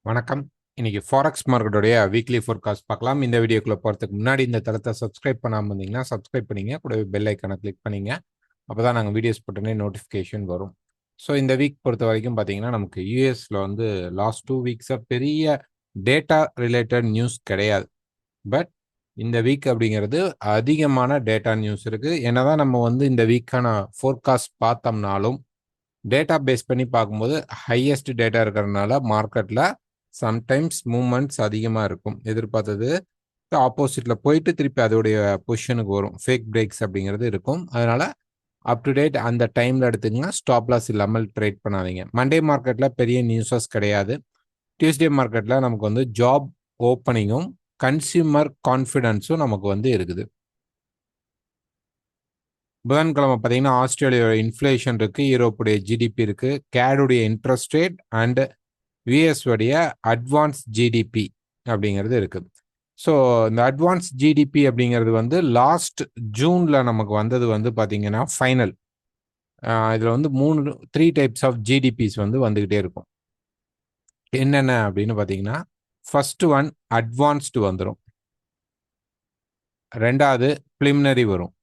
வணக்கம். இன்னைக்கு forex மார்க்கெட்டோடைய weekly forecast பார்க்கலாம். இந்த வீடியோக்குள்ள போறதுக்கு முன்னாடி இந்த தளத்தை சப்ஸ்கிரைப் பண்ணாம இருந்தீங்கன்னா சப்ஸ்கிரைப் பண்ணீங்க. கூடவே பெல் ஐக்கானை கிளிக் பண்ணீங்க. அப்பதான் நாங்கள் வீடியோஸ் போட்டோன்னே நோட்டிஃபிகேஷன் வரும். ஸோ இந்த வீக் பொறுத்த வரைக்கும் பார்த்தீங்கன்னா நமக்கு யூஎஸ்ல வந்து லாஸ்ட் 2 வீக்ஸாக பெரிய டேட்டா ரிலேட்டட் நியூஸ் கிடையாது. பட் இந்த வீக் அப்படிங்கிறது அதிகமான டேட்டா நியூஸ் இருக்கு. என்னதான் நம்ம வந்து இந்த வீக்கான ஃபோர்காஸ்ட் பார்த்தோம்னாலும் டேட்டா பேஸ் பண்ணி பார்க்கும்போது ஹையஸ்ட் டேட்டா இருக்கிறதுனால மார்க்கெட்டில் சம்டைம்ஸ் மூவ்மெண்ட்ஸ் அதிகமாக இருக்கும். எதிர்பார்த்தது ஆப்போசிட்டில் போயிட்டு திருப்பி அதோடைய பொசிஷனுக்கு வரும். ஃபேக் பிரேக்ஸ் அப்படிங்கிறது இருக்கும். அதனால் அப் டு டேட் அந்த டைமில் எடுத்துங்கன்னா ஸ்டாப் லாஸ் இல்லாமல் ட்ரேட் பண்ணாதீங்க. மண்டே மார்க்கெட்டில் பெரிய நியூஸஸ் கிடையாது. டியூஸ்டே மார்க்கெட்டில் நமக்கு வந்து ஜாப் ஓப்பனிங்கும் கன்சியூமர் கான்ஃபிடென்ஸும் நமக்கு வந்து இருக்குது. புதன்கிழமை பார்த்தீங்கன்னா ஆஸ்திரேலியாவோட இன்ஃப்ளேஷன் இருக்குது, யூரோப்புடைய ஜிடிபி இருக்குது, கேடுடைய இன்ட்ரெஸ்ட் ரேட் அண்ட் யூஎஸ் உடைய அட்வான்ஸ் ஜிடிபி அப்படிங்கிறது இருக்குது. ஸோ இந்த அட்வான்ஸ் ஜிடிபி அப்படிங்கிறது வந்து லாஸ்ட் ஜூனில் நமக்கு வந்தது வந்து பார்த்தீங்கன்னா ஃபைனல். இதில் வந்து 3 டைப்ஸ் ஆஃப் ஜிடிபிஸ் வந்து வந்துக்கிட்டே இருக்கும். என்னென்ன அப்படின்னு பார்த்தீங்கன்னா ஃபர்ஸ்ட் ஒன் அட்வான்ஸ்டு வந்துடும், ரெண்டாவது ப்ரிலிமினரி வரும்.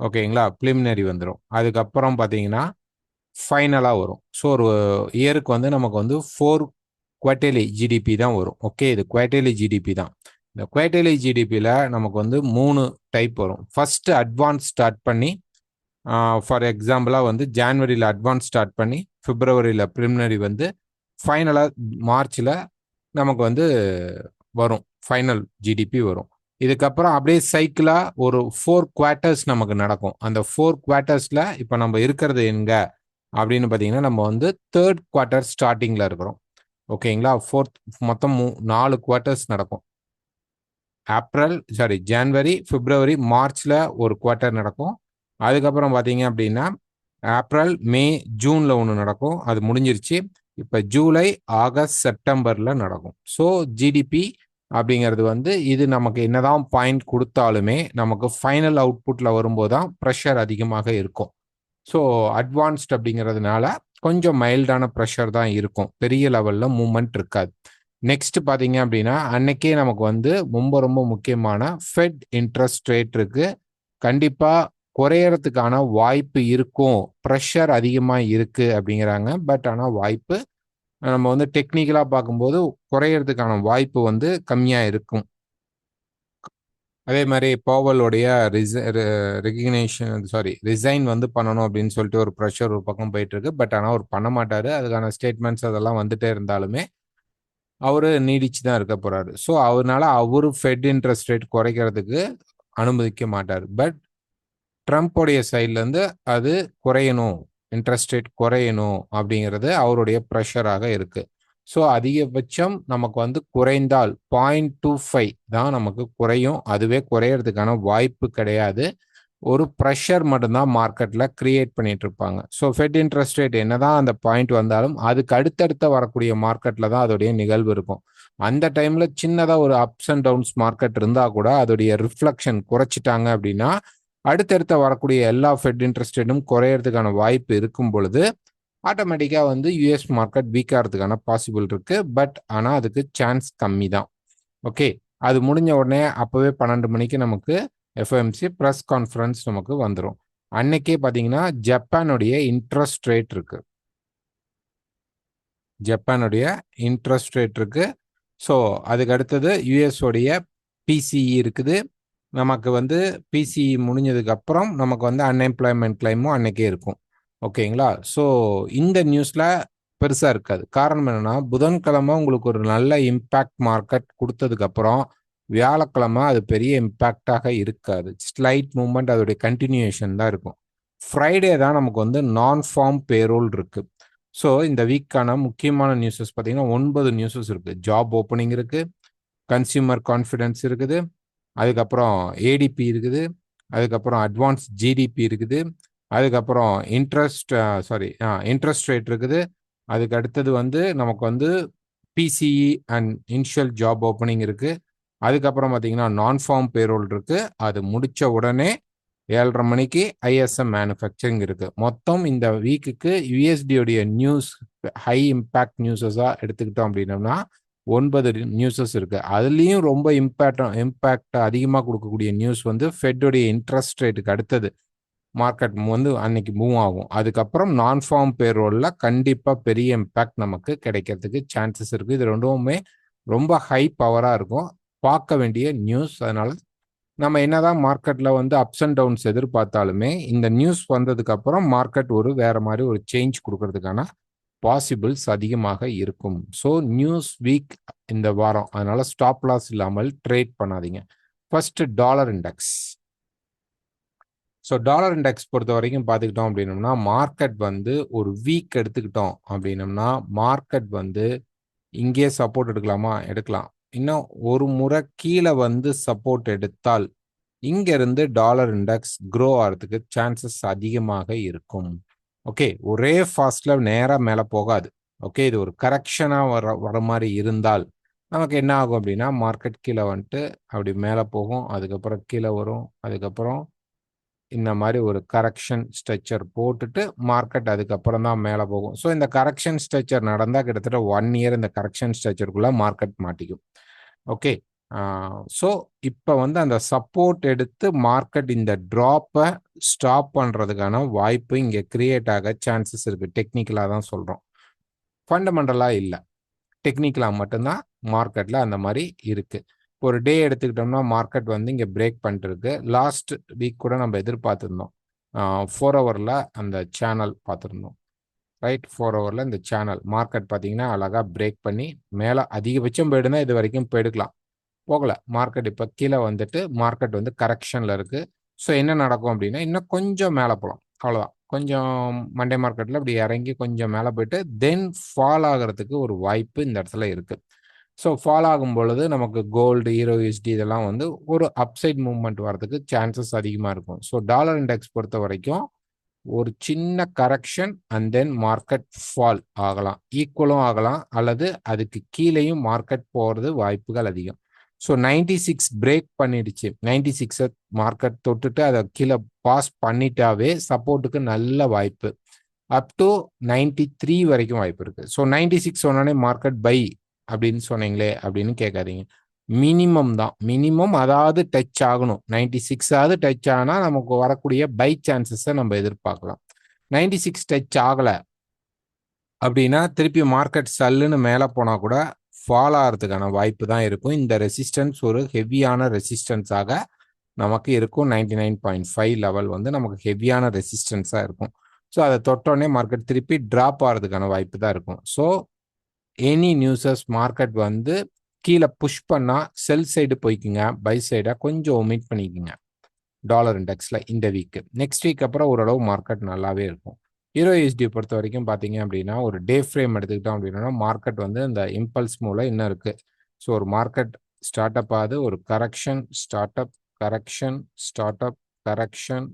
ஓகேங்களா, ப்ரிலிமினரி வந்துடும். அதுக்கப்புறம் பார்த்தீங்கன்னா ஃபைனலாக வரும். ஸோ ஒரு இயருக்கு வந்து நமக்கு வந்து 4 குவார்டர்லி ஜிடிபி தான் வரும். ஓகே, இது குவார்டர்லி ஜிடிபி தான். இந்த குவார்டர்லி ஜிடிபியில் நமக்கு வந்து 3 டைப் வரும். ஃபர்ஸ்ட் அட்வான்ஸ் ஸ்டார்ட் பண்ணி ஃபார் எக்ஸாம்பிளாக வந்து ஜான்வரியில் அட்வான்ஸ் ஸ்டார்ட் பண்ணி பிப்ரவரியில் ப்ரிலிமினரி வந்து ஃபைனலாக மார்ச்சில் நமக்கு வந்து வரும், ஃபைனல் ஜிடிபி வரும். இதுக்கப்புறம் அப்படியே சைக்கிளாக ஒரு 4 குவார்ட்டர்ஸ் நமக்கு நடக்கும். அந்த 4 குவார்ட்டர்ஸில் இப்போ நம்ம இருக்கிறது எங்க அப்படின்னு பார்த்தீங்கன்னா நம்ம வந்து 3rd குவார்ட்டர் ஸ்டார்டிங்கில் இருக்கிறோம். ஓகேங்களா, மொத்தம் 4 குவார்ட்டர்ஸ் நடக்கும். ஜனவரி, பிப்ரவரி, மார்ச்ல ஒரு குவார்ட்டர் நடக்கும். அதுக்கப்புறம் பார்த்தீங்க அப்படின்னா ஏப்ரல், மே, ஜூன்ல ஒன்று நடக்கும். அது முடிஞ்சிருச்சு. இப்போ ஜூலை, ஆகஸ்ட், செப்டம்பர்ல நடக்கும். ஸோ ஜிடிபி அப்படிங்கிறது வந்து இது நமக்கு என்னதான் பாயிண்ட் கொடுத்தாலுமே நமக்கு ஃபைனல் அவுட்புட்ல வரும்போது தான் ப்ரெஷர் அதிகமாக இருக்கும். ஸோ அட்வான்ஸ்ட் அப்படிங்கிறதுனால கொஞ்சம் மைல்டான ப்ரெஷர் தான் இருக்கும், பெரிய லெவலில் மூவ்மெண்ட் இருக்காது. நெக்ஸ்ட் பார்த்தீங்க அப்படின்னா அன்னைக்கே நமக்கு வந்து ரொம்ப ரொம்ப முக்கியமான ஃபெட் இன்ட்ரெஸ்ட் ரேட் இருக்கு. கண்டிப்பாக குறையறதுக்கான வாய்ப்பு இருக்கும், ப்ரெஷர் அதிகமாக இருக்கு அப்படிங்கிறாங்க. பட் ஆனால் வாய்ப்பு நம்ம வந்து டெக்னிக்கலாக பார்க்கும்போது குறையறதுக்கான வாய்ப்பு வந்து கம்மியாக இருக்கும். அதே மாதிரி பவலுடைய ரிசைன் வந்து பண்ணணும் அப்படின்னு சொல்லிட்டு ஒரு ப்ரெஷர் ஒரு பக்கம் போயிட்டு இருக்கு. பட் ஆனால் அவர் பண்ண மாட்டாரு. அதுக்கான ஸ்டேட்மெண்ட்ஸ் அதெல்லாம் வந்துட்டே இருந்தாலுமே அவரு நீடிச்சு தான் இருக்க போறாரு. ஸோ அதனால அவரு ஃபெட் இன்ட்ரெஸ்ட் ரேட் குறைக்கிறதுக்கு அனுமதிக்க மாட்டார். பட் ட்ரம்ப்போடைய சைட்லேருந்து அது குறையணும், இன்ட்ரெஸ்ட் ரேட் குறையணும் அப்படிங்கிறது அவருடைய ப்ரெஷராக இருக்கு. ஸோ அதிகபட்சம் நமக்கு வந்து குறைந்தால் 0.25 தான் நமக்கு குறையும். அதுவே குறையறதுக்கான வாய்ப்பு கிடையாது. ஒரு ப்ரெஷர் மட்டும்தான் மார்க்கெட்டில் கிரியேட் பண்ணிட்டு இருப்பாங்க. ஸோ ஃபெட் இன்ட்ரெஸ்ட் ரேட் என்னதான் அந்த பாயிண்ட் வந்தாலும் அதுக்கு அடுத்தடுத்த வரக்கூடிய மார்க்கெட்டில் தான் அதோடைய நிகழ்வு இருக்கும். அந்த டைமில் சின்னதாக ஒரு அப்ஸ் அண்ட் டவுன்ஸ் மார்க்கெட் இருந்தால் கூட அதோடைய ரிஃப்ளெக்ஷன் குறைச்சிட்டாங்க அப்படின்னா அடுத்தடுத்த வரக்கூடிய எல்லா ஃபெட் இன்ட்ரெஸ்ட் ரேட்டும் குறையறதுக்கான வாய்ப்பு இருக்கும் பொழுது ஆட்டோமேட்டிக்காக வந்து யூஎஸ் மார்க்கெட் வீக் ஆகிறதுக்கான பாசிபிள் இருக்கு. பட் ஆனால் அதுக்கு சான்ஸ் கம்மி தான். ஓகே, அது முடிஞ்ச உடனே அப்போவே 12 மணிக்கு நமக்கு எஃப்ஓஎம்சி ப்ரெஸ் கான்ஃபரன்ஸ் நமக்கு வந்துடும். அன்னைக்கே பார்த்தீங்கன்னா ஜப்பானுடைய இன்ட்ரெஸ்ட் ரேட் இருக்கு. ஸோ அதுக்கு அடுத்தது யூஎஸ் உடைய பிசிஇ இருக்குது. நமக்கு வந்து பிசிஇ முடிஞ்சதுக்கு அப்புறம் நமக்கு வந்து அன்எம்ப்ளாய்மெண்ட் கிளைமும் அன்னைக்கே இருக்கும். ஓகேங்களா, ஸோ இந்த நியூஸ்ல பெருசா இருக்காது. காரணம் என்னன்னா புதன்கிழமை உங்களுக்கு ஒரு நல்ல இம்பாக்ட் மார்க்கெட் கொடுத்ததுக்கு அப்புறம் வியாழக்கிழமை அது பெரிய இம்பாக்டாக இருக்காது. ஸ்லைட் மூவ்மெண்ட் அதோடைய கண்டினியூஷன் தான் இருக்கும். ஃப்ரைடே தான் நமக்கு வந்து நான் ஃபார்ம் பேரோல் இருக்கு. ஸோ இந்த வீக்கான முக்கியமான நியூஸஸ் பார்த்தீங்கன்னா 9 நியூஸஸ் இருக்கு. ஜாப் ஓப்பனிங் இருக்கு, கன்சியூமர் கான்ஃபிடன்ஸ் இருக்குது, அதுக்கப்புறம் ஏடிபி இருக்குது, அதுக்கப்புறம் அட்வான்ஸ் ஜிடிபி இருக்குது, அதுக்கப்புறம் இன்ட்ரெஸ்ட் ரேட் இருக்குது. அதுக்கு அடுத்தது வந்து நமக்கு வந்து BCE and initial job opening இருக்கு. அதுக்கப்புறம் பார்த்தீங்கன்னா நான் ஃபார்ம் பேரோல் இருக்கு. அது முடிச்ச உடனே 7:30 மணிக்கு ஐஎஸ்எம் மேனுஃபேக்சரிங் இருக்கு. மொத்தம் இந்த வீக்குக்கு யுஎஸ்டியோடைய நியூஸ் ஹை இம்பாக்ட் நியூஸஸா எடுத்துக்கிட்டோம் அப்படின்னோம்னா 9 நியூஸஸ் இருக்கு. அதுலயும் ரொம்ப இம்பாக்ட் அதிகமாக கொடுக்கக்கூடிய நியூஸ் வந்து ஃபெட்டோடைய இன்ட்ரெஸ்ட் ரேட்டுக்கு அடுத்தது மார்க்கெட் வந்து அன்னைக்கு மூவ் ஆகும். அதுக்கப்புறம் நான் ஃபார்ம் பேரோல்ல கண்டிப்பா பெரிய இம்பாக்ட் நமக்கு கிடைக்கிறதுக்கு சான்சஸ் இருக்கு. இது ரெண்டுமே ரொம்ப ஹை பவரா இருக்கும். பார்க்க வேண்டிய நியூஸ். அதனால நம்ம என்னதான் மார்க்கெட்ல வந்து அப்ஸ் அண்ட் டவுன்ஸ் எதிர்பார்த்தாலுமே இந்த நியூஸ் வந்ததுக்கு அப்புறம் மார்க்கெட் ஒரு வேற மாதிரி ஒரு சேஞ்ச் கொடுக்கறதுக்கான பாசிபிள்ஸ் அதிகமாக இருக்கும். ஸோ நியூஸ் வீக் இந்த வாரம். அதனால ஸ்டாப் லாஸ் இல்லாமல் ட்ரேட் பண்ணாதீங்க. First dollar index. So dollar index பொறுத்த வரைக்கும் பார்த்துக்கிட்டோம் அப்படின்னோம்னா மார்க்கெட் வந்து ஒரு வீக் எடுத்துக்கிட்டோம் அப்படின்னோம்னா மார்க்கெட் வந்து இங்கே சப்போர்ட் எடுக்கலாமா? எடுக்கலாம். இன்னும் ஒரு முறை கீழே வந்து சப்போர்ட் எடுத்தால் இங்கிருந்து டாலர் இண்டெக்ஸ் க்ரோ ஆகிறதுக்கு சான்சஸ் அதிகமாக இருக்கும். ஓகே, ஒரே ஃபாஸ்ட்ல நேராக மேலே போகாது. ஓகே, இது ஒரு கரெக்ஷனாக வர மாதிரி இருந்தால் நமக்கு என்ன ஆகும் அப்படின்னா மார்க்கெட் கீழே வந்துட்டு அப்படி மேலே போகும், அதுக்கப்புறம் கீழே வரும், அதுக்கப்புறம் இந்த மாதிரி ஒரு கரெக்ஷன் ஸ்ட்ரக்சர் போட்டுட்டு மார்க்கெட் அதுக்கப்புறம் தான் மேலே போகும். ஸோ இந்த கரெக்ஷன் ஸ்ட்ரக்சர் நடந்தால் கிட்டத்தட்ட 1 இயர் இந்த கரெக்ஷன் ஸ்ட்ரக்சருக்குள்ள மார்க்கெட் மாட்டிக்கும். ஓகே, ஸோ இப்போ வந்து அந்த சப்போர்ட் எடுத்து மார்க்கெட் இந்த ட்ராப்பை ஸ்டாப் பண்ணுறதுக்கான வாய்ப்பு இங்கே கிரியேட் ஆக சான்சஸ் இருக்குது. டெக்னிக்கலாக தான் சொல்கிறோம், ஃபண்டமெண்டலாக இல்லை. டெக்னிக்கலாக மட்டும்தான் மார்க்கெட்டில் அந்த மாதிரி இருக்குது. ஒரு டே எடுத்துக்கிட்டோம்னா மார்க்கெட் வந்து இங்கே பிரேக் பண்ணிட்டு இருக்கு. லாஸ்ட் வீக் கூட நம்ம எதிர்பார்த்துருந்தோம் 4 ஹவரில் அந்த சேனல் பார்த்துருந்தோம். ரைட், 4 ஹவரில் இந்த சேனல் மார்க்கெட் பார்த்தீங்கன்னா அழகாக பிரேக் பண்ணி மேலே அதிகபட்சம் போயிடுனா இது வரைக்கும் போயிடுக்கலாம், போகலை. மார்க்கெட் இப்போ கீழே வந்துட்டு மார்க்கெட் வந்து கரெக்ஷனில் இருக்குது. ஸோ என்ன நடக்கும் அப்படின்னா இன்னும் கொஞ்சம் மேலே போகலாம், அவ்வளோதான். கொஞ்சம் மண்டே மார்க்கெட்டில் இப்படி இறங்கி கொஞ்சம் மேலே போயிட்டு தென் ஃபால் ஆகிறதுக்கு ஒரு வாய்ப்பு இந்த இடத்துல இருக்குது. ஸோ ஃபால் ஆகும் பொழுது நமக்கு கோல்டு, ஹீரோ யூஎஸ்டி இதெல்லாம் வந்து ஒரு அப்சைட் மூவ்மெண்ட் வரதுக்கு சான்சஸ் அதிகமாக இருக்கும். ஸோ டாலர் இண்டெக்ஸ் பொறுத்த வரைக்கும் ஒரு சின்ன correction and then market fall ஆகலாம், ஈக்குவலும் ஆகலாம், அல்லது அதுக்கு கீழேயும் மார்க்கெட் போகிறது வாய்ப்புகள் அதிகம். ஸோ 96 பிரேக் பண்ணிடுச்சு, 96 மார்க்கெட் தொட்டுட்டு அதை கீழே பாஸ் பண்ணிட்டாவே சப்போர்ட்டுக்கு நல்ல வாய்ப்பு. அப் டு 93 வரைக்கும் வாய்ப்பு இருக்கு. ஸோ 96 சொன்னோடனே மார்க்கெட் பை அப்படின்னு சொன்னீங்களே அப்படின்னு கேட்காதீங்க. மினிமம் தான், மினிமம் அதாவது டச் ஆகணும். 96 டச் ஆனால் நமக்கு வரக்கூடிய பை சான்சஸை நம்ம எதிர்பார்க்கலாம். 96 டச் ஆகலை அப்படின்னா திருப்பி மார்க்கெட் சல்லுன்னு மேலே போனால் கூட ஃபால் ஆகிறதுக்கான வாய்ப்பு தான் இருக்கும். இந்த ரெசிஸ்டன்ஸ் ஒரு ஹெவியான ரெசிஸ்டன்ஸாக நமக்கு இருக்கும். 99.5 லெவல் வந்து நமக்கு ஹெவியான ரெசிஸ்டன்ஸாக இருக்கும். ஸோ அதை தொட்டோடனே மார்க்கெட் திருப்பி ட்ராப் ஆகிறதுக்கான வாய்ப்பு தான் இருக்கும். ஸோ எனி நியூஸஸ் மார்க்கெட் வந்து கீழே புஷ் பண்ணால் செல் சைடு போய்க்குங்க, பை சைடை கொஞ்சம் ஒமிட் பண்ணிக்கோங்க டாலர் இண்டெக்ஸில் இந்த வீக்கு. நெக்ஸ்ட் வீக் அப்புறம் ஓரளவு மார்க்கெட் நல்லாவே இருக்கும். ஹீரோ யூஎஸ்டி பொறுத்த வரைக்கும் பார்த்தீங்க அப்படின்னா ஒரு டே ஃப்ரேம் எடுத்துக்கிட்டோம் அப்படின்னா மார்க்கெட் வந்து இந்த இம்பல்ஸ் மூலம் இன்னும் இருக்குது. ஸோ ஒரு மார்க்கெட் ஸ்டார்ட் அப் ஆகுது, ஒரு correction, start up, correction, start up, correction.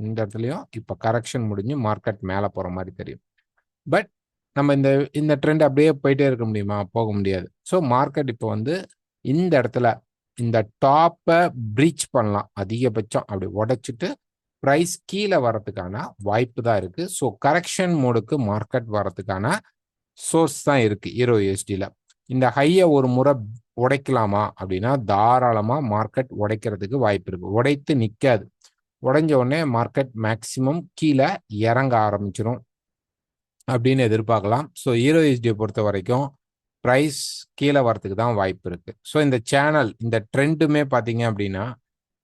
இந்த இடத்துலையும் இப்போ கரெக்ஷன் முடிஞ்சு மார்க்கெட் மேலே போகிற மாதிரி தெரியும். பட் நம்ம இந்த ட்ரெண்ட் அப்படியே போயிட்டே இருக்க முடியுமா? போக முடியாது. ஸோ மார்க்கெட் இப்போ வந்து இந்த இடத்துல இந்த டாப்பை பிரீச் பண்ணலாம், அதிகபட்சம் அப்படி உடைச்சிட்டு ப்ரைஸ் கீழே வரதுக்கான வாய்ப்பு தான் இருக்கு. ஸோ கரெக்ஷன் மோடுக்கு மார்க்கெட் வரதுக்கான சோர்ஸ் தான் இருக்கு ஹீரோ யூஎஸ்டியில். இந்த ஹையை ஒரு முறை உடைக்கலாமா அப்படின்னா தாராளமாக மார்க்கெட் உடைக்கிறதுக்கு வாய்ப்பு இருக்கு. உடைத்து நிற்காது, உடைஞ்ச உடனே மார்க்கெட் மேக்சிமம் கீழே இறங்க ஆரம்பிச்சிடும் அப்படின்னு எதிர்பார்க்கலாம். ஸோ ஹீரோ யூஎஸ்டியை பொறுத்த வரைக்கும் ப்ரைஸ் கீழே வரத்துக்கு தான் வாய்ப்பு இருக்குது. ஸோ இந்த சேனல் இந்த ட்ரெண்டுமே பார்த்தீங்க அப்படின்னா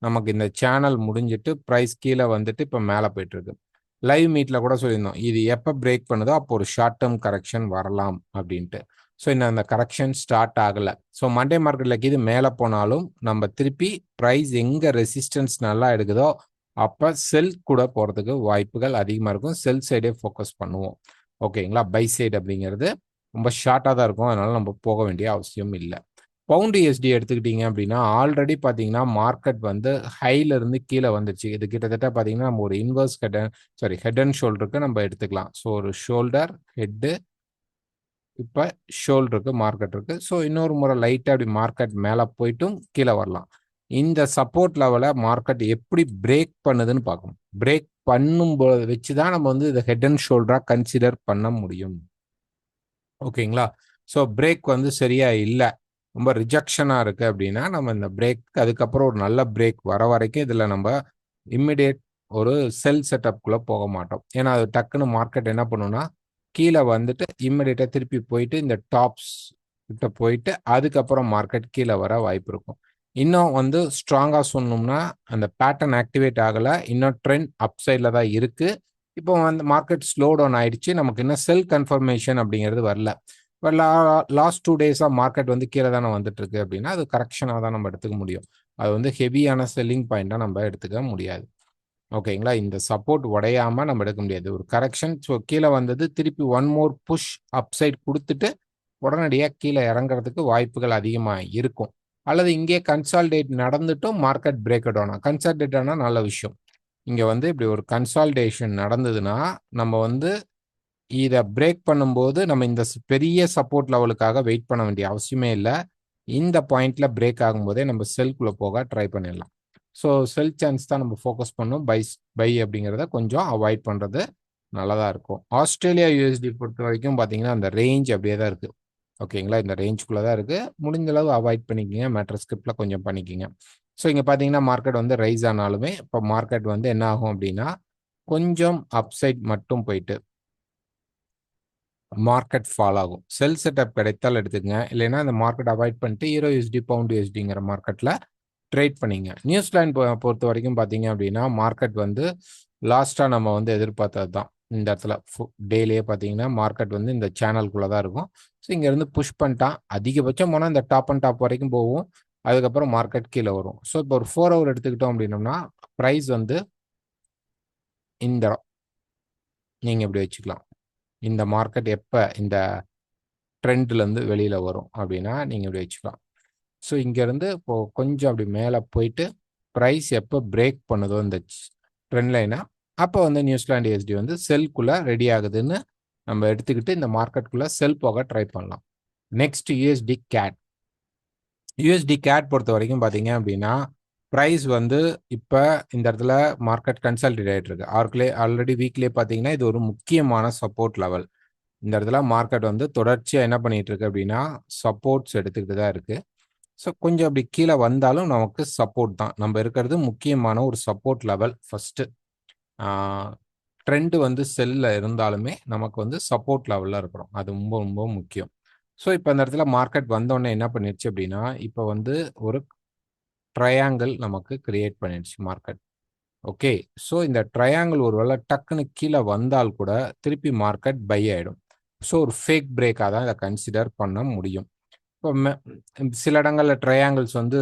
நமக்கு இந்த சேனல் முடிஞ்சிட்டு ப்ரைஸ் கீழே வந்துட்டு இப்போ மேலே போயிட்டுருக்கு. லைவ் மீட்டில் கூட சொல்லியிருந்தோம் இது எப்போ பிரேக் பண்ணுதோ அப்போ ஒரு ஷார்ட் டேர்ம் கரெக்ஷன் வரலாம் அப்படின்ட்டு. ஸோ இன்னும் அந்த கரெக்ஷன் ஸ்டார்ட் ஆகலை. ஸோ மண்டே மார்க்கெட்டில் இது மேலே போனாலும் நம்ம திருப்பி ப்ரைஸ் எங்கே ரெசிஸ்டன்ஸ் நல்லா எடுக்குதோ அப்போ செல் கூட போகிறதுக்கு வாய்ப்புகள் அதிகமாக இருக்கும். செல் சைடே ஃபோக்கஸ் பண்ணுவோம். ஓகேங்களா, பை சைடு அப்படிங்கிறது ரொம்ப ஷார்ட்டாக தான் இருக்கும், அதனால நம்ம போக வேண்டிய அவசியம் இல்லை. பவுண்ட் யூஎஸ்டி எடுத்துக்கிட்டீங்க அப்படின்னா ஆல்ரெடி பார்த்தீங்கன்னா மார்க்கெட் வந்து ஹைல இருந்து கீழே வந்துச்சு. இது கிட்டத்தட்ட பார்த்தீங்கன்னா நம்ம ஒரு இன்வர்ஸ் ஹெட் அண்ட் ஷோல்டருக்கு நம்ம எடுத்துக்கலாம். ஸோ ஒரு ஷோல்டர், ஹெட்டு, இப்போ ஷோல்டருக்கு மார்க்கெட் இருக்கு. ஸோ இன்னொரு முறை லைட்டாக அப்படி மார்க்கெட் மேலே போயிட்டும் கீழே வரலாம். இந்த சப்போர்ட் லெவலை மார்க்கெட் எப்படி பிரேக் பண்ணுதுன்னு பார்க்கணும். பிரேக் பண்ணும்போது வச்சு தான் நம்ம வந்து இதை ஹெட் அண்ட் ஷோல்டராக கன்சிடர் பண்ண முடியும். ஓகேங்களா? ஸோ பிரேக் வந்து சரியா இல்லை, ரொம்ப ரிஜெக்ஷனாக இருக்குது அப்படின்னா நம்ம இந்த பிரேக் அதுக்கப்புறம் ஒரு நல்ல பிரேக் வர வரைக்கும் இதில் நம்ம இம்மிடியேட் ஒரு செல் செட்டப்குள்ளே போக மாட்டோம். ஏன்னா அது டக்குன்னு மார்க்கெட் என்ன பண்ணுன்னா கீழே வந்துட்டு இம்மிடியேட்டாக திருப்பி போயிட்டு இந்த டாப்ஸ் கிட்ட போயிட்டு அதுக்கப்புறம் மார்க்கெட் கீழே வர வாய்ப்பு இருக்கும். இன்னும் வந்து ஸ்ட்ராங்காக சொன்னோம்னா அந்த பேட்டர்ன் ஆக்டிவேட் ஆகலை, இன்னும் ட்ரெண்ட் அப் சைடில் தான் இருக்குது. இப்போ வந்து மார்க்கெட் ஸ்லோ டவுன் ஆயிடுச்சு, நமக்கு இன்னும் செல் கன்ஃபர்மேஷன் அப்படிங்கிறது வரல. இப்போ லாஸ்ட் 2 டேஸாக மார்க்கெட் வந்து கீழே தானே வந்துட்டு இருக்கு அப்படின்னா அது கரெக்ஷனாக தான் நம்ம எடுத்துக்க முடியும். அது வந்து ஹெவியான செல்லிங் பாயிண்டாக நம்ம எடுத்துக்க முடியாது. ஓகேங்களா? இந்த சப்போர்ட் உடையாம நம்ம எடுக்க முடியாது. ஒரு கரெக்ஷன் ஸோ கீழே வந்தது திருப்பி one more push up side கொடுத்துட்டு உடனடியாக கீழே இறங்குறதுக்கு வாய்ப்புகள் அதிகமாக இருக்கும். அல்லது இங்கே கன்சால்டேட் நடந்துட்டும் மார்க்கெட் பிரேக் அவுட் ஆகணும். கன்சால்டேட் ஆனால் நல்ல விஷயம். இங்கே வந்து இப்படி ஒரு கன்சால்டேஷன் நடந்ததுன்னா நம்ம வந்து இதை பிரேக் பண்ணும்போது நம்ம இந்த பெரிய சப்போர்ட் லெவலுக்காக வெயிட் பண்ண வேண்டிய அவசியமே இல்லை. இந்த பாயிண்ட்ல பிரேக் ஆகும்போதே நம்ம செல்குள்ளே போக ட்ரை பண்ணிடலாம். ஸோ செல் சான்ஸ் தான் நம்ம ஃபோக்கஸ் பண்ணணும். பை அப்படிங்கிறத கொஞ்சம் அவாய்ட் பண்ணுறது நல்லதாக இருக்கும். ஆஸ்திரேலியா யூஎஸ்டி பொறுத்த வரைக்கும் பார்த்தீங்கன்னா அந்த ரேஞ்ச் அப்படியே தான் இருக்குது. ஓகேங்களா? இந்த ரேஞ்சுக்குள்ளே தான் இருக்குது. முடிஞ்ச அளவு அவாய்ட் பண்ணிக்கோங்க. மேட்டர் ஸ்கிரிப்டில் கொஞ்சம் பண்ணிக்கோங்க. ஸோ இங்கே பார்த்தீங்கன்னா மார்க்கெட் வந்து ரைஸ் ஆனாலுமே இப்போ மார்க்கெட் வந்து என்ன ஆகும் அப்படின்னா கொஞ்சம் அப்சைட் மட்டும் போயிட்டு மார்க்கெட் ஃபால் ஆகும். செல் செட்டப் கிடைத்தால் எடுத்துக்கங்க. இல்லைன்னா அந்த மார்க்கெட் அவாய்ட் பண்ணிட்டு ஈரோ யூஎஸ்டி பவுண்ட் யூஎஸ்டிங்கிற மார்க்கெட்டில் ட்ரேட் பண்ணிங்க. நியூசிலாந்து பொறுத்த வரைக்கும் பார்த்தீங்க அப்படின்னா மார்க்கெட் வந்து லாஸ்ட்டாக நம்ம வந்து எதிர்பார்த்தது தான். இந்த இடத்துல டேலியே பார்த்தீங்கன்னா மார்க்கெட் வந்து இந்த சேனல்குள்ளே தான் இருக்கும். ஸோ இங்கேருந்து புஷ் பண்ணிட்டான். அதிகபட்சம் போனால் இந்த டாப் அண்ட் டாப் வரைக்கும் போகும். அதுக்கப்புறம் மார்க்கெட் கீழே வரும். ஸோ இப்போ ஒரு 4 ஹவர் எடுத்துக்கிட்டோம் அப்படின்னோம்னா ப்ரைஸ் வந்து இந்த இடம் நீங்கள் இப்படி வச்சுக்கலாம். இந்த மார்க்கெட் எப்போ இந்த ட்ரெண்ட்லேருந்து வெளியில் வரும் அப்படின்னா நீங்கள் இப்படி வச்சுக்கலாம். ஸோ இங்கேருந்து இப்போது கொஞ்சம் அப்படி மேலே போயிட்டு ப்ரைஸ் எப்போ பிரேக் பண்ணுதோ இந்த ட்ரெண்ட் லைனை அப்போ வந்து நியூசிலாந்து யூஎஸ்டி வந்து செல்குள்ளே ரெடி ஆகுதுன்னு நம்ம எடுத்துக்கிட்டு இந்த மார்க்கெட்டுக்குள்ளே செல் போக ட்ரை பண்ணலாம். Next USD CAD. USD CAD பொறுத்த வரைக்கும் பார்த்தீங்க அப்படின்னா ப்ரைஸ் வந்து இப்போ இந்த இடத்துல மார்க்கெட் கன்சால்டேட் ஆகிட்டு இருக்கு. ஆல்ரெடி வீக்லேயே பார்த்தீங்கன்னா இது ஒரு முக்கியமான சப்போர்ட் லெவல். இந்த இடத்துல மார்க்கெட் வந்து தொடர்ச்சியாக என்ன பண்ணிட்டு இருக்கு அப்படின்னா சப்போர்ட்ஸ் எடுத்துக்கிட்டு தான் இருக்கு. ஸோ கொஞ்சம் அப்படி கீழே வந்தாலும் நமக்கு சப்போர்ட் தான். நம்ம இருக்கிறது முக்கியமான ஒரு சப்போர்ட் லெவல். ஃபர்ஸ்ட் ட்ரெண்ட் வந்து செல்ல இருந்தாலுமே நமக்கு வந்து சப்போர்ட் லெவலில் இருக்கிறோம். அது ரொம்ப ரொம்ப முக்கியம். ஸோ இப்போ இந்த இடத்துல மார்க்கெட் வந்தோடனே என்ன பண்ணிடுச்சு அப்படின்னா இப்போ வந்து ஒரு ட்ரையாங்கிள் நமக்கு கிரியேட் பண்ணிடுச்சு மார்க்கெட். ஓகே, ஸோ இந்த ட்ரையாங்கிள் ஒரு வேளை டக்குன்னு கீழே வந்தால் கூட திருப்பி மார்க்கெட் பை ஆகிடும். ஸோ ஒரு ஃபேக் பிரேக்காக தான் இதை கன்சிடர் பண்ண முடியும். இப்போ சில இடங்களில் ட்ரையாங்கிள்ஸ் வந்து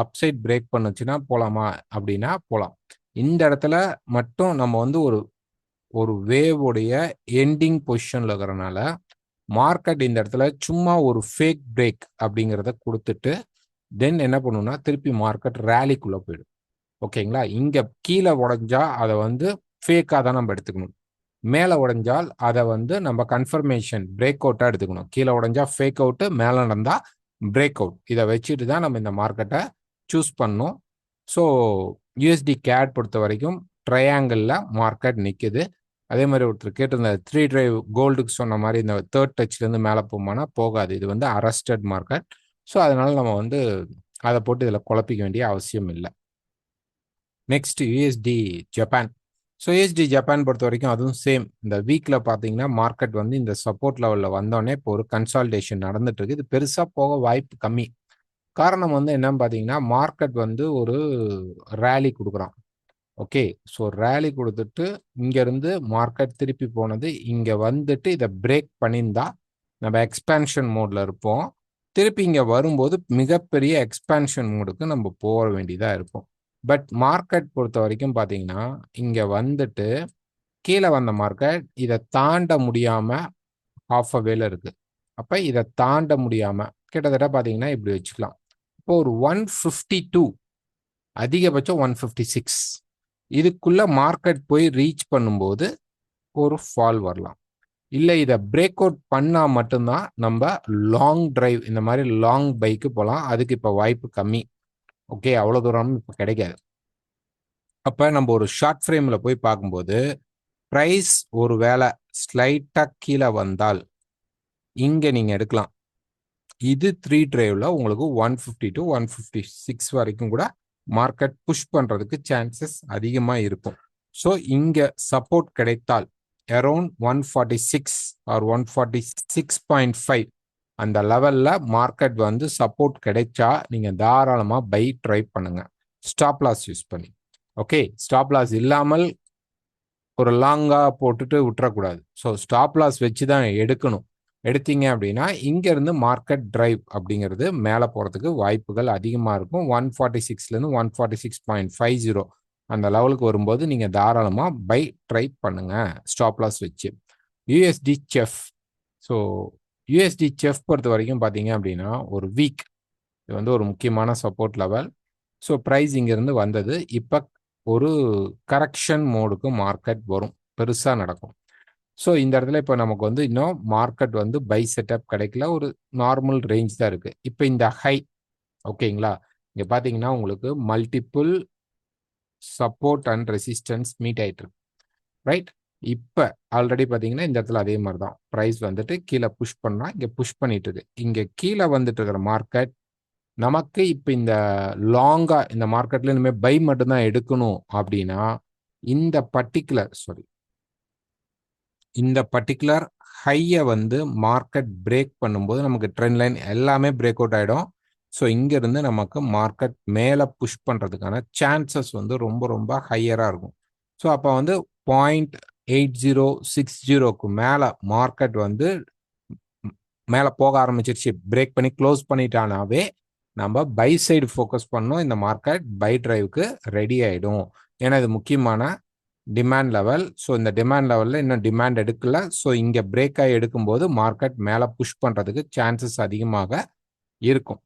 அப்சைட் பிரேக் பண்ணுச்சுன்னா போகலாமா அப்படின்னா போகலாம். இந்த இடத்துல மட்டும் நம்ம வந்து ஒரு வேவோடைய எண்டிங் பொசிஷனில் இருக்கிறனால மார்க்கெட் இந்த இடத்துல சும்மா ஒரு ஃபேக் பிரேக் அப்படிங்கிறத கொடுத்துட்டு தென் என்ன பண்ணுன்னா திருப்பி மார்க்கெட் ரேலிக்குள்ளே போயிடும். ஓகேங்களா? இங்கே கீழே உடஞ்சா அதை வந்து ஃபேக்காக தான் நம்ம எடுத்துக்கணும். மேலே உடஞ்சால் அதை வந்து நம்ம கன்ஃபர்மேஷன் பிரேக் அவுட்டாக எடுத்துக்கணும். கீழே உடஞ்சா ஃபேக் அவுட்டு, மேலே நடந்தால் பிரேக் அவுட். இதை வச்சுட்டு தான் நம்ம இந்த மார்க்கெட்டை சூஸ் பண்ணணும். ஸோ யூஎஸ்டி கேட் பொறுத்த வரைக்கும் ட்ரையாங்கிளில் மார்க்கெட் நிற்குது. அதே மாதிரி ஒருத்தர் கேட்டிருந்த 3 டிரைவ் கோல்டுக்கு சொன்ன மாதிரி இந்த தேர்ட் டச்லேருந்து மேலே போமானா போகாது. இது வந்து அரஸ்டட் மார்க்கெட். ஸோ அதனால நம்ம வந்து அதை போட்டு இதில் குழப்பிக்க வேண்டிய அவசியம் இல்லை. Next USD Japan. So USD Japan பொறுத்த வரைக்கும் அதுவும் சேம். இந்த வீக்கில் பார்த்தீங்கன்னா மார்க்கெட் வந்து இந்த சப்போர்ட் லெவலில் வந்தோடனே இப்போ ஒரு கன்சால்டேஷன் நடந்துட்டு இருக்கு. இது பெருசாக போக வாய்ப்பு கம்மி. காரணம் வந்து என்னன்னு பார்த்தீங்கன்னா மார்க்கெட் வந்து ஒரு ரேலி கொடுக்குறான். ஓகே, ஸோ ரேலி கொடுத்துட்டு இங்கேருந்து மார்க்கெட் திருப்பி போனது இங்கே வந்துட்டு இதை பிரேக் பண்ணியிருந்தா நம்ம எக்ஸ்பேன்ஷன் மோடில் இருப்போம். திருப்பி இங்கே வரும்போது மிகப்பெரிய எக்ஸ்பேன்ஷன் மோடுக்கு நம்ம போக வேண்டியதாக இருக்கும். பட் மார்க்கெட் பொறுத்த வரைக்கும் பார்த்தீங்கன்னா இங்கே வந்துட்டு கீழே வந்த மார்க்கெட் இதை தாண்ட முடியாமல் ஹாஃப் அ வேல இருக்குது. அப்போ இதை தாண்ட முடியாமல் கிட்டத்தட்ட பார்த்தீங்கன்னா இப்படி வச்சுக்கலாம். இப்போ ஒரு 152 அதிகபட்சம் 156 இதுக்குள்ள மார்க்கெட் போய் ரீச் பண்ணும்போது ஒரு ஃபால் வரலாம். இல்லை இதை பிரேக் அவுட் பண்ணால் மட்டும்தான் நம்ம லாங் டிரைவ் இந்த மாதிரி லாங் பைக்கு போகலாம். அதுக்கு இப்போ வாய்ப்பு கம்மி. ஓகே, அவ்வளோ தூரம் இப்போ கிடைக்காது. அப்போ நம்ம ஒரு ஷார்ட் ஃப்ரேமில் போய் பார்க்கும்போது ப்ரைஸ் ஒரு வேளை ஸ்லைட்டாக கீழே வந்தால் இங்கே நீங்கள் எடுக்கலாம். இது 3 டிரைவில் உங்களுக்கு 150 to 156 வரைக்கும் கூட மார்க்கெட் புஷ் பண்ணுறதுக்கு சான்சஸ் அதிகமாக இருக்கும். ஸோ இங்கே சப்போர்ட் கிடைத்தால் அரௌண்ட் 146 ஆர் 146.5 அந்த லெவலில் மார்க்கெட் வந்து சப்போர்ட் கிடைச்சா நீங்கள் தாராளமாக பை ட்ரை பண்ணுங்க, ஸ்டாப் லாஸ் யூஸ் பண்ணி. ஓகே, ஸ்டாப் லாஸ் இல்லாமல் ஒரு லாங்காக போட்டுட்டு விட்டுறக்கூடாது. ஸோ ஸ்டாப் லாஸ் வச்சு தான் எடுக்கணும். எடுத்தீங்க அப்படின்னா இங்கேருந்து மார்க்கெட் டிரைவ் அப்படிங்கிறது மேலே போகிறதுக்கு வாய்ப்புகள் அதிகமாக இருக்கும். 146லேருந்து 146.50 அந்த லெவலுக்கு வரும்போது நீங்கள் தாராளமாக பை ட்ரை பண்ணுங்க, ஸ்டாப் லாஸ் வச்சு. USD chef. So USD chef பொறுத்த வரைக்கும் பார்த்தீங்க அப்படின்னா ஒரு வீக் இது வந்து ஒரு முக்கியமான சப்போர்ட் லெவல். ஸோ ப்ரைஸ் இங்கேருந்து வந்தது. இப்போ ஒரு கரெக்ஷன் மோடுக்கு மார்க்கெட் வரும், பெருசாக நடக்கும். ஸோ இந்த இடத்துல இப்போ நமக்கு வந்து இன்னும் மார்க்கெட் வந்து பை செட்டப் கிடைக்கல, ஒரு நார்மல் ரேஞ்ச் தான் இருக்குது. இப்போ இந்த ஹை ஓகேங்களா, இங்கே பார்த்தீங்கன்னா உங்களுக்கு multiple support and resistance meet ஆகிட்டு இருக்கு, ரைட்? இப்போ ஆல்ரெடி பார்த்தீங்கன்னா இந்த இடத்துல அதே மாதிரி தான் ப்ரைஸ் வந்துட்டு கீழே புஷ் பண்ணால் இங்கே புஷ் பண்ணிட்டு இருக்கு. இங்கே கீழே வந்துட்டு இருக்கிற மார்க்கெட் நமக்கு இப்போ இந்த லாங்காக இந்த மார்க்கெட்டில் இனிமேல் பை மட்டும்தான் எடுக்கணும் அப்படின்னா இந்த பர்டிகுலர் ஹையை வந்து மார்க்கெட் பிரேக் பண்ணும்போது நமக்கு ட்ரெண்ட் லைன் எல்லாமே பிரேக் அவுட் ஆகிடும். ஸோ இங்கேருந்து நமக்கு மார்க்கெட் மேலே புஷ் பண்ணுறதுக்கான சான்சஸ் வந்து ரொம்ப ரொம்ப ஹையராக இருக்கும். ஸோ அப்போ வந்து 0.8060க்கு மேலே மார்க்கெட் வந்து மேலே போக ஆரம்பிச்சிருச்சு, பிரேக் பண்ணி க்ளோஸ் பண்ணிட்டானாவே நம்ம பை சைடு ஃபோக்கஸ் பண்ணோம். இந்த மார்க்கெட் பை டிரைவுக்கு ரெடி ஆகிடும். ஏன்னா இது முக்கியமான டிமாண்ட் லெவல். ஸோ இந்த டிமாண்ட் லெவலில் இன்னும் டிமாண்ட் எடுக்கல. ஸோ இங்கே பிரேக் ஆகி எடுக்கும்போது மார்க்கெட் மேலே புஷ் பண்ணுறதுக்கு சான்சஸ் அதிகமாக இருக்கும்.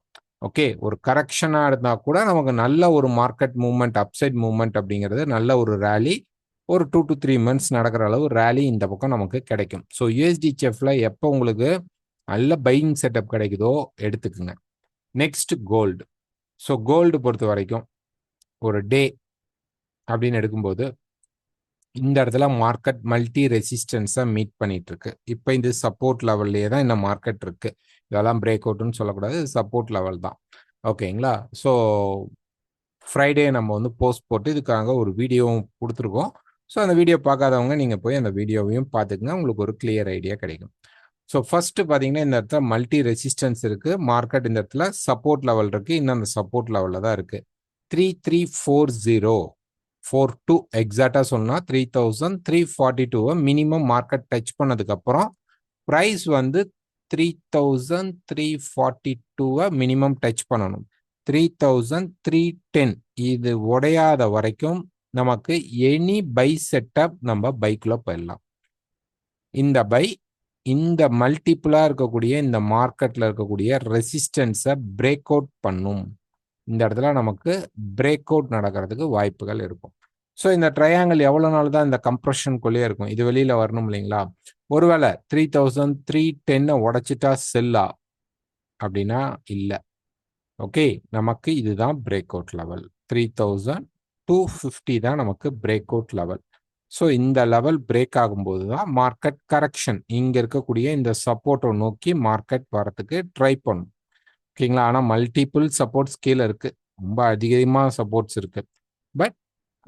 ஓகே, ஒரு கரெக்ஷனாக இருந்தால் கூட நமக்கு நல்ல ஒரு மார்க்கெட் மூவ்மெண்ட், அப்சைட் மூவ்மெண்ட் அப்படிங்கிறது நல்ல ஒரு ரேலி, ஒரு 2 to 3 months நடக்கிற அளவு ரேலி இந்த பக்கம் நமக்கு கிடைக்கும். ஸோ யூஎஸ்டி செஃப்ல எப்போ உங்களுக்கு நல்ல பையிங் செட்டப் கிடைக்குதோ எடுத்துக்குங்க. Next gold. ஸோ கோல்டு பொறுத்த வரைக்கும் ஒரு டே அப்படின்னு எடுக்கும்போது இந்த இடத்துல மார்க்கெட் மல்டி ரெசிஸ்டன்ஸை மீட் பண்ணிட்டு இருக்கு. இப்போ இந்த சப்போர்ட் லெவல்லையே தான் இந்த மார்க்கெட் இருக்கு. இதெல்லாம் பிரேக் அவுட்னு சொல்லக்கூடாது, சப்போர்ட் லெவல் தான். ஓகேங்களா? ஸோ ஃப்ரைடே நம்ம வந்து போஸ்ட் போட்டு இதுக்காக ஒரு வீடியோவும் கொடுத்துருக்கோம். ஸோ அந்த வீடியோ பார்க்காதவங்க நீங்கள் போய் அந்த வீடியோவையும் பார்த்துக்குங்க, உங்களுக்கு ஒரு கிளியர் ஐடியா கிடைக்கும். ஸோ ஃபர்ஸ்ட் பார்த்தீங்கன்னா இந்த இடத்துல மல்டி ரெசிஸ்டன்ஸ் இருக்கு, மார்க்கெட் இந்த இடத்துல சப்போர்ட் லெவல் இருக்கு, இன்னும் அந்த சப்போர்ட் லெவலில் தான் இருக்கு. 3340.42 எக்ஸாக்டாக சொன்னால் 3342 மினிமம் மார்க்கெட் டச் பண்ணதுக்கப்புறம் ப்ரைஸ் வந்து 3342 மினிமம் டச் பண்ணணும். 3310 இது உடையாத வரைக்கும் நமக்கு எனி பை செட்டப் நம்ம பைக்குள்ள போயிடலாம். இந்த பை இந்த மல்டிப்புளாக இருக்கக்கூடிய இந்த மார்க்கெட்டில் இருக்கக்கூடிய ரெசிஸ்டன்ஸை பிரேக் அவுட் பண்ணும். இந்த இடத்துல நமக்கு பிரேக் அவுட் நடக்கிறதுக்கு வாய்ப்புகள் இருக்கும். ஸோ இந்த ட்ரையாங்கிள் எவ்வளோ நாள் தான் இந்த கம்ப்ரெஷனுக்குள்ளேயே இருக்கும், இது வெளியில் வரணும் இல்லைங்களா? ஒருவேளை 3310 உடைச்சிட்டா செல்லா அப்படின்னா இல்லை. ஓகே, நமக்கு இதுதான் பிரேக் அவுட் லெவல். 3250 தான் நமக்கு பிரேக் அவுட் லெவல். ஸோ இந்த லெவல் பிரேக் ஆகும்போது தான் மார்க்கெட் கரெக்ஷன் இங்கே இருக்கக்கூடிய இந்த சப்போர்ட்டை நோக்கி மார்க்கெட் வரத்துக்கு ட்ரை பண்ணும். ஓகேங்களா? ஆனால் மல்டிபிள் சப்போர்ட்ஸ் கீழே இருக்கு, ரொம்ப அதிகமாக சப்போர்ட்ஸ் இருக்கு. பட்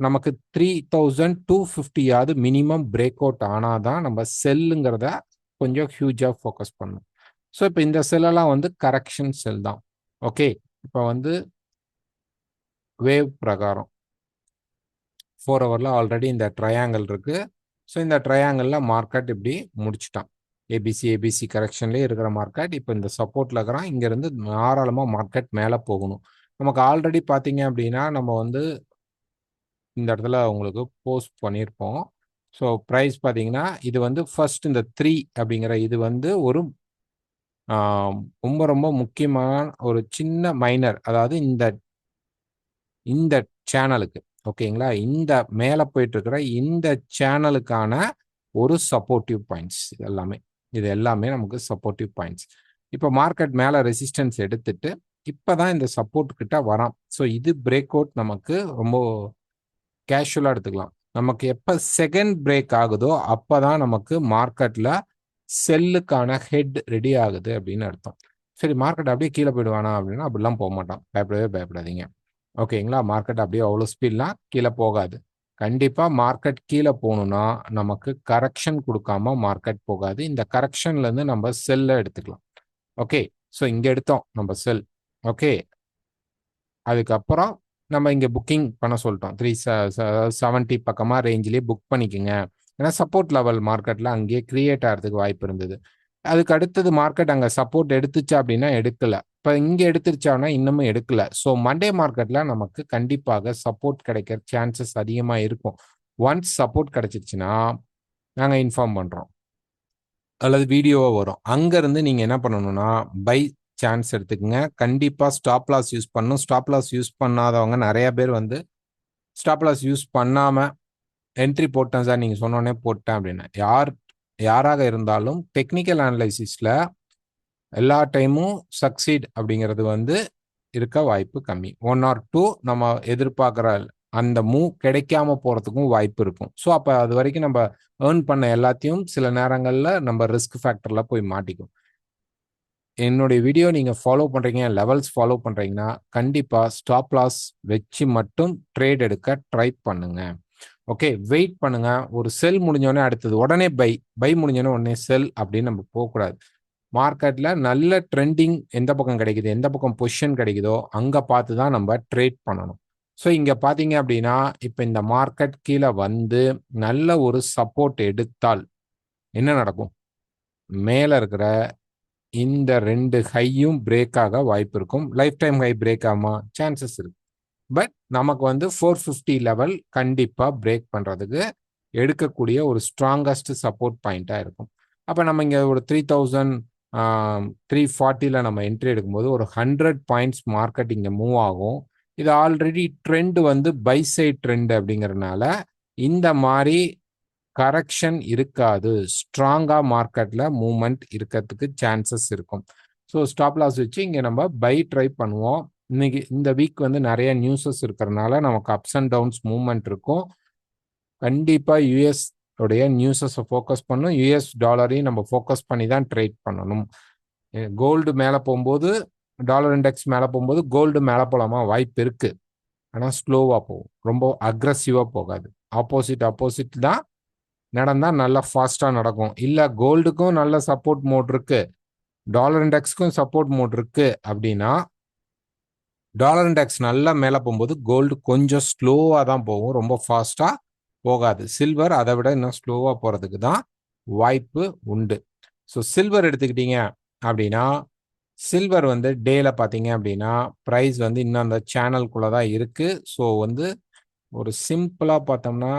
நமக்கு 3250 மினிமம் பிரேக் அவுட் ஆனால் தான் நம்ம செல்லுங்கிறத கொஞ்சம் ஹியூஜாக ஃபோக்கஸ் பண்ணணும். ஸோ இப்போ இந்த செல்லெல்லாம் வந்து கரெக்ஷன் செல் தான். ஓகே, இப்போ வந்து வேவ் பிரகாரம் 4 ஹவரில் ஆல்ரெடி இந்த ட்ரையாங்கிள் இருக்கு. ஸோ இந்த ட்ரையாங்கிளில் மார்க்கெட் இப்படி முடிச்சுட்டான். ஏபிசி கரெக்ஷன்லேயே இருக்கிற மார்க்கெட் இப்போ இந்த சப்போர்ட்டில் இருக்கிறான். இங்கேருந்து தாராளமாக மார்க்கெட் மேலே போகணும். நமக்கு ஆல்ரெடி பார்த்தீங்க அப்படின்னா நம்ம வந்து இந்த இடத்துல உங்களுக்கு போஸ்ட் பண்ணியிருப்போம். ஸோ ப்ரைஸ் பார்த்தீங்கன்னா இது வந்து ஃபர்ஸ்ட் இந்த 3 அப்படிங்கிற இது வந்து ஒரு ரொம்ப ரொம்ப முக்கியமான ஒரு சின்ன மைனர், அதாவது இந்த சேனலுக்கு ஓகேங்களா, இந்த மேலே போயிட்டு இருக்கிற இந்த சேனலுக்கான ஒரு சப்போர்ட்டிவ் பாயிண்ட்ஸ். இது எல்லாமே நமக்கு சப்போர்ட்டிவ் பாயிண்ட்ஸ். இப்போ மார்க்கெட் மேலே ரெசிஸ்டன்ஸ் எடுத்துட்டு இப்பதான் இந்த சப்போர்ட் கிட்ட வரான். ஸோ இது பிரேக் அவுட் நமக்கு ரொம்ப கேஷுவலா எடுத்துக்கலாம். நமக்கு எப்ப செகண்ட் பிரேக் ஆகுதோ அப்பதான் நமக்கு மார்க்கெட்ல செல்லுக்கான ஹெட் ரெடி ஆகுது அப்படின்னு அர்த்தம். சரி, மார்க்கெட் அப்படியே கீழே போயிடுவானா அப்படின்னா அப்படிலாம் போக மாட்டான். பயப்படவே பயப்படாதீங்க. ஓகேங்களா? மார்க்கெட் அப்படியே அவ்வளோ ஸ்பீட்லாம் கீழே போகாது. கண்டிப்பா மார்க்கெட் கீழே போகணும்னா நமக்கு கரெக்ஷன் கொடுக்காம மார்க்கெட் போகாது. இந்த கரெக்ஷன்ல இருந்து நம்ம செல்ல எடுத்துக்கலாம். ஓகே, ஸோ இங்க எடுத்தோம் நம்ம செல். ஓகே, அதுக்கப்புறம் நம்ம இங்க புக்கிங் பண்ண சொல்லிட்டோம். 370 பக்கமா ரேஞ்சிலேயே புக் பண்ணிக்கோங்க. ஏன்னா சப்போர்ட் லெவல் மார்க்கெட்ல அங்கேயே கிரியேட் ஆகிறதுக்கு வாய்ப்பு இருந்தது. அதுக்கு அடுத்தது மார்க்கெட் அங்க சப்போர்ட் எடுத்துச்சா அப்படின்னா எடுக்கல. இப்ப இங்க எடுத்துருச்சானா இன்னமும் எடுக்கல. ஸோ மண்டே மார்க்கெட்ல நமக்கு கண்டிப்பாக சப்போர்ட் கிடைக்கிற சான்சஸ் அதிகமா இருக்கும். ஒன்ஸ் சப்போர்ட் கிடைச்சிருச்சுன்னா நாங்க இன்ஃபார்ம் பண்றோம். அல்லது வீடியோவா வரும். அங்க இருந்து நீங்க என்ன பண்ணணும்னா பை சான்ஸ் எடுத்துக்கங்க. கண்டிப்பா ஸ்டாப் லாஸ் யூஸ் பண்ணணும். ஸ்டாப் லாஸ் யூஸ் பண்ணாதவங்க நிறைய பேர் வந்து ஸ்டாப் லாஸ் யூஸ் பண்ணாம என்ட்ரி போட்டேன் சார் நீங்க சொன்னோடனே போட்டேன் அப்படின்னு. யாராக இருந்தாலும் டெக்னிக்கல் அனலைசிஸ்ல எல்லா டைமும் சக்சீட் அப்படிங்கிறது வந்து இருக்க வாய்ப்பு கம்மி. 1 ஆர் 2 நம்ம எதிர்பார்க்குற அந்த மூவ் கிடைக்காம போறதுக்கும் வாய்ப்பு இருக்கும். ஸோ அப்ப அது வரைக்கும் நம்ம ஏர்ன் பண்ண எல்லாத்தையும் சில நேரங்கள்ல நம்ம ரிஸ்க் ஃபேக்டர்ல போய் மாட்டிக்கும். என்னுடைய வீடியோ நீங்க ஃபாலோ பண்றீங்க, லெவல்ஸ் ஃபாலோ பண்றீங்கன்னா கண்டிப்பா ஸ்டாப் லாஸ் வச்சு மட்டும் ட்ரேட் எடுக்க ட்ரை பண்ணுங்க. ஓகே, வெயிட் பண்ணுங்க. ஒரு செல் முடிஞ்சோடனே அடுத்தது உடனே பை முடிஞ்சோடனே உடனே செல் அப்படின்னு நம்ம போகக்கூடாது. மார்க்கெட்ல நல்ல ட்ரெண்டிங் எந்த பக்கம் கிடைக்குது, எந்த பக்கம் பொசிஷன் கிடைக்குதோ அங்க பார்த்து தான் நம்ம ட்ரேட் பண்ணணும். ஸோ இங்க பாத்தீங்க அப்படின்னா இப்ப இந்த மார்க்கெட் கீழே வந்து நல்ல ஒரு சப்போர்ட் எடுத்தால் என்ன நடக்கும்? மேல இருக்கிற இந்த 2 ஹையும் பிரேக் ஆக வாய்ப்பு இருக்கும். லைஃப் டைம் ஹை பிரேக் ஆகுமா? சான்சஸ் இருக்கு. பட் நமக்கு வந்து 450 லெவல் கண்டிப்பா பிரேக் பண்றதுக்கு எடுக்கக்கூடிய ஒரு ஸ்ட்ராங்கஸ்ட் சப்போர்ட் பாயிண்டா இருக்கும். அப்ப நம்ம இங்க ஒரு 3,340ல நம்ம என்ட்ரி எடுக்கும்போது ஒரு 100 பாயிண்ட்ஸ் மார்க்கெட் இங்க மூவ் ஆகும். இது ஆல்ரெடி ட்ரெண்ட் வந்து பை சைட் ட்ரெண்ட் அப்படிங்கறதுனால இந்த மாதிரி கரெக்ஷன் இருக்காது. ஸ்ட்ராங்கா மார்க்கெட்ல மூவ்மெண்ட் இருக்கிறதுக்கு சான்சஸ் இருக்கும். ஸோ ஸ்டாப் லாஸ் வச்சு இங்க நம்ம பை ட்ரை பண்ணுவோம். இன்னைக்கு இந்த வீக் வந்து நிறைய நியூஸஸ் இருக்கிறதுனால நமக்கு அப்ஸ் அண்ட் டவுன்ஸ் மூவ்மெண்ட் இருக்கும். கண்டிப்பா யூஎஸ் உடைய நியூஸஸை ஃபோக்கஸ் பண்ணும். யூஎஸ் டாலரையும் நம்ம ஃபோக்கஸ் பண்ணி தான் ட்ரேட் பண்ணணும். கோல்டு மேலே போகும்போது டாலர் இண்டெக்ஸ் மேலே போகும்போது கோல்டு மேலே போகலாமா? வாய்ப்பு இருக்கு. ஆனால் ஸ்லோவாக போகும். ரொம்ப அக்ரஸிவாக போகாது. ஆப்போசிட் தான் நடந்தா நல்லா ஃபாஸ்டா நடக்கும். இல்ல கோல்டுக்கும் நல்ல சப்போர்ட் மோட் இருக்கு, டாலர் இண்டெக்ஸ்க்கும் சப்போர்ட் மோட் இருக்கு அப்படின்னா டாலர் இண்டெக்ஸ் நல்லா மேல போகும்போது கோல்டு கொஞ்சம் ஸ்லோவா தான் போகும், ரொம்ப ஃபாஸ்டா போகாது. சில்வர் அதை விட இன்னும் ஸ்லோவா போறதுக்கு தான் வாய்ப்பு உண்டு. ஸோ சில்வர் எடுத்துக்கிட்டீங்க அப்படின்னா சில்வர் வந்து டேல பார்த்தீங்க அப்படின்னா ப்ரைஸ் வந்து இன்னும் அந்த சேனல்குள்ள தான் இருக்கு. ஸோ வந்து ஒரு சிம்பிளா பார்த்தோம்னா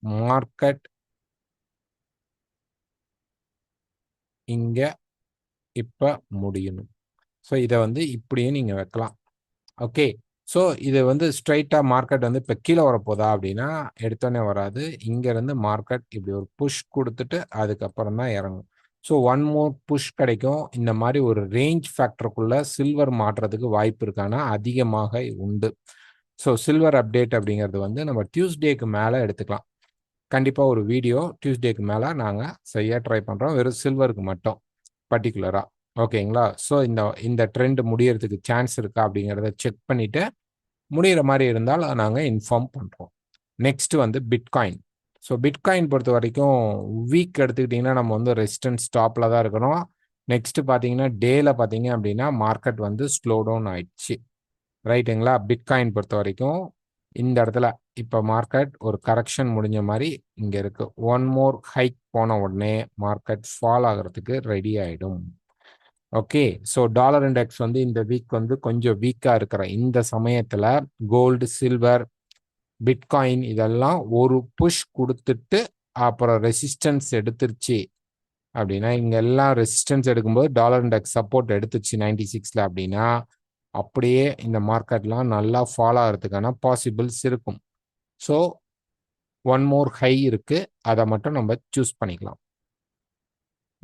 மார்க்கெட் இங்க இப்ப முடியணும். ஸோ இதை வந்து இப்படியும் நீங்க வைக்கலாம். ஓகே, ஸோ இது வந்து ஸ்ட்ரைட்டா மார்க்கெட் வந்து இப்போ கீழே வரப்போதா அப்படின்னா எடுத்தோடனே வராது. இங்க இருந்து மார்க்கெட் இப்படி ஒரு புஷ் கொடுத்துட்டு அதுக்கப்புறம் தான் இறங்கும். ஸோ ஒன் மோர் புஷ் கிடைக்கும். இந்த மாதிரி ஒரு ரேஞ்ச் ஃபேக்டருக்குள்ள சில்வர் மாற்றுறதுக்கு வாய்ப்பு இருக்கானா அதிகமாக உண்டு. ஸோ சில்வர் அப்டேட் அப்படிங்கிறது வந்து நம்ம டியூஸ்டேக்கு மேலே எடுத்துக்கலாம். கண்டிப்பாக ஒரு வீடியோ டியூஸ்டேக்கு மேலே நாங்கள் செய்ய ட்ரை பண்ணுறோம், வெறும் சில்வருக்கு மட்டும் பர்டிகுலராக. ஓகேங்களா? ஸோ இந்த இந்த ட்ரெண்ட் முடியறதுக்கு சான்ஸ் இருக்கா அப்படிங்கிறத செக் பண்ணிட்டு முடிகிற மாதிரி இருந்தால் நாங்கள் இன்ஃபார்ம் பண்ணுறோம். நெக்ஸ்ட் வந்து பிட்காயின். ஸோ பிட்காயின் பொறுத்த வரைக்கும் வீக் எடுத்துக்கிட்டிங்கன்னா நம்ம வந்து ரெசிஸ்டன்ஸ் ஸ்டாப்பில் தான் இருக்கிறோம். நெக்ஸ்ட் பார்த்தீங்கன்னா டேல பார்த்தீங்க அப்படின்னா மார்க்கெட் வந்து ஸ்லோ டவுன் ஆயிடுச்சு. ரைட்டுங்களா? பிட்காயின் பொறுத்த வரைக்கும் இந்த இடத்துல இப்போ மார்க்கெட் ஒரு கரெக்ஷன் முடிஞ்ச மாதிரி இங்கே இருக்கு. ஒன் மோர் ஹைக் போன உடனே மார்க்கெட் ஃபால் ஆகிறதுக்கு ரெடி ஆகிடும். ஓகே, ஸோ டாலர் இண்டெக்ஸ் வந்து இந்த வீக் வந்து கொஞ்சம் வீக்காக இருக்கிற இந்த சமயத்தில் கோல்டு, சில்வர், பிட்காயின் இதெல்லாம் ஒரு புஷ் கொடுத்துட்டு அப்புறம் ரெசிஸ்டன்ஸ் எடுத்துருச்சு அப்படின்னா இங்க எல்லாம் ரெசிஸ்டன்ஸ் எடுக்கும்போது டாலர் இண்டெக்ஸ் சப்போர்ட் எடுத்துச்சு 96ல அப்படின்னா அப்படியே இந்த மார்க்கெட்லாம் நல்லா ஃபாலோ ஆகிறதுக்கான பாசிபிள்ஸ் இருக்கும். ஸோ ஒன் மோர் ஹை இருக்கு, அதை மட்டும் நம்ம சூஸ் பண்ணிக்கலாம்.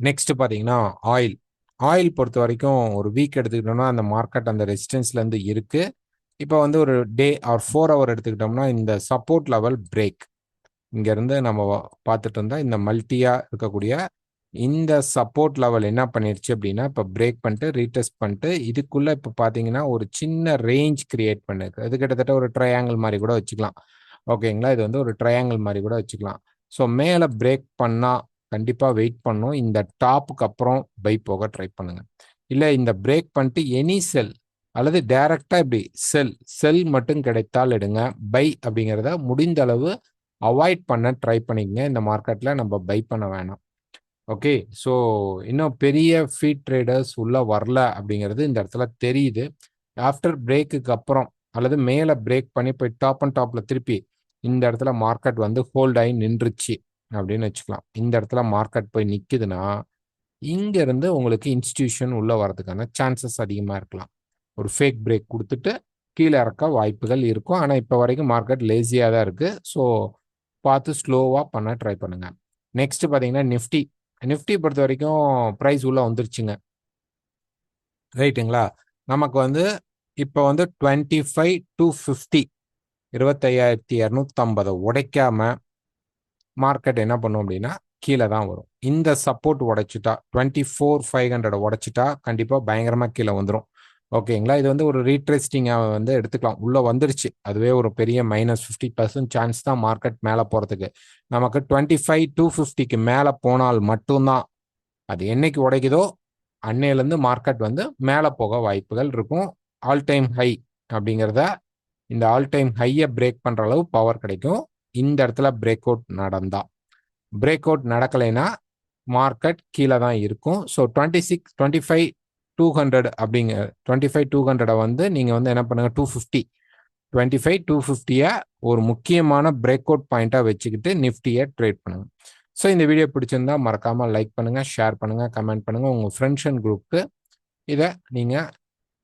நெக்ஸ்ட் பார்த்தீங்கன்னா ஆயில். ஆயில் பொறுத்த வரைக்கும் ஒரு வீக் எடுத்துக்கிட்டோம்னா அந்த மார்க்கெட் அந்த ரெசிஸ்டன்ஸ்லேருந்து இருக்கு. இப்போ வந்து ஒரு டே ஆர் 4 ஹவர் எடுத்துக்கிட்டோம்னா இந்த சப்போர்ட் லெவல் பிரேக். இங்கேருந்து நம்ம பார்த்துட்டு இருந்தா இந்த மல்டியா இருக்கக்கூடிய இந்த சப்போர்ட் லெவல் என்ன பண்ணிருச்சு அப்படின்னா, இப்போ பிரேக் பண்ணிட்டு, ரீடெஸ்ட் பண்ணிட்டு, இதுக்குள்ள இப்போ பார்த்தீங்கன்னா, ஒரு சின்ன ரேஞ்ச் கிரியேட் பண்ணிருக்கு. இது கிட்டத்தட்ட ஒரு ட்ரையாங்கிள் மாரி கூட வச்சுக்கலாம். ஓகேங்களா? இது வந்து ஒரு ட்ரையாங்கிள் மாரி கூட வச்சுக்கலாம். ஸோ மேல பிரேக் பண்ணா கண்டிப்பா வெயிட் பண்ணணும். இந்த டாப்புக்கு அப்புறம் பை போக ட்ரை பண்ணுங்க. இல்ல இந்த பிரேக் பண்ணிட்டு எனி செல் அல்லது டைரக்ட்டா இப்படி செல் மட்டும் கிடைத்தால் எடுங்க. பை அப்படிங்கிறத முடிந்த அளவு அவாய்ட் பண்ண ட்ரை பண்ணிக்கங்க. இந்த மார்க்கெட்ல நம்ம பை பண்ண வேணாம். ஓகே. ஸோ இன்னும் பெரிய ஃபீட் ட்ரேடர்ஸ் உள்ள வரல அப்படிங்கிறது இந்த இடத்துல தெரியுது. ஆஃப்டர் பிரேக்குக்கு அப்புறம் அல்லது மேல பிரேக் பண்ணி போய் டாப் அண்ட் டாப்ல திருப்பி இந்த இடத்துல மார்க்கெட் வந்து ஹோல்ட் ஆகி நின்றுச்சு அப்படின்னு வச்சுக்கலாம். இந்த இடத்துல மார்க்கெட் போய் நிக்குதுன்னா, இங்க இருந்து உங்களுக்கு இன்ஸ்டிடியூஷன் உள்ள வரதுக்கான சான்சஸ் அதிகமா இருக்கலாம். ஒரு ஃபேக் பிரேக் குடுத்துட்டு கீழ இறக்க வாய்ப்புகள் இருக்கும். ஆனா, இப்ப வரைக்கும் மார்க்கெட் லேசியா தான் இருக்கு. ஸோ பார்த்து ஸ்லோவா பண்ண ட்ரை பண்ணுங்க. நெக்ஸ்ட் பார்த்தீங்கன்னா நிஃப்டி. நிஃப்டி பொறுத்தவரைக்கும் பிரைஸ் உள்ள வந்துருச்சுங்க. ரைட்டுங்களா? நமக்கு வந்து இப்ப வந்து 25,250 25,250 உடைக்காம மார்க்கெட் என்ன பண்ணும் அப்படின்னா, கீழ தான் வரும். இந்த சப்போர்ட் உடைச்சுட்டா 24,500 உடைச்சுட்டா கண்டிப்பா பயங்கரமா கீழ வந்துரும். ஓகேங்களா? இது வந்து ஒரு ரீட்ரேஸ்டிங்கா வந்து எடுத்துக்கலாம். உள்ள வந்துருச்சு. அதுவே ஒரு பெரிய -50% சான்ஸ் தான் மார்க்கெட் மேல போறதுக்கு. நமக்கு 25,250க்கு மேல போனால் மட்டும் தான், அது என்னைக்கு உடைக்குதோ அன்னையிலிருந்து மார்க்கெட் வந்து மேல போக வாய்ப்புகள் இருக்கும். ஆல் டைம் ஹை அப்படிங்கிறத இந்த ஆல் டைம் ஹைய பிரேக் பண்ற அளவு பவர் கிடைக்கும். இந்த இடத்துல பிரேக் அவுட் நடந்தா. பிரேக் அவுட் நடக்கலைன்னா மார்க்கெட் கீழ தான் இருக்கும். ஸோ 25,200 அப்படிங்க 25,200 வந்து நீங்க வந்து என்ன பண்ணுங்க 250 25,250 ஒரு முக்கியமான பிரேக் அவுட் பாயிண்டா வச்சுக்கிட்டு நிஃப்டிய ட்ரேட் பண்ணுங்க. ஸோ இந்த வீடியோ பிடிச்சிருந்தா மறக்காம லைக் பண்ணுங்க, ஷேர் பண்ணுங்க, கமெண்ட் பண்ணுங்க. உங்க ஃப்ரெண்ட்ஸ் அண்ட் குரூப்க்கு இத நீங்க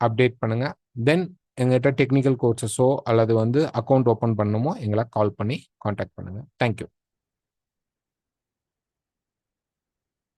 அப்டேட் பண்ணுங்க. தென் எங்ககிட்ட டெக்னிக்கல் கோர்சஸோ அல்லது வந்து அக்கவுண்ட் ஓப்பன் பண்ணணுமோ எங்கள கால் பண்ணி கான்டாக்ட் பண்ணுங்க. Thank you.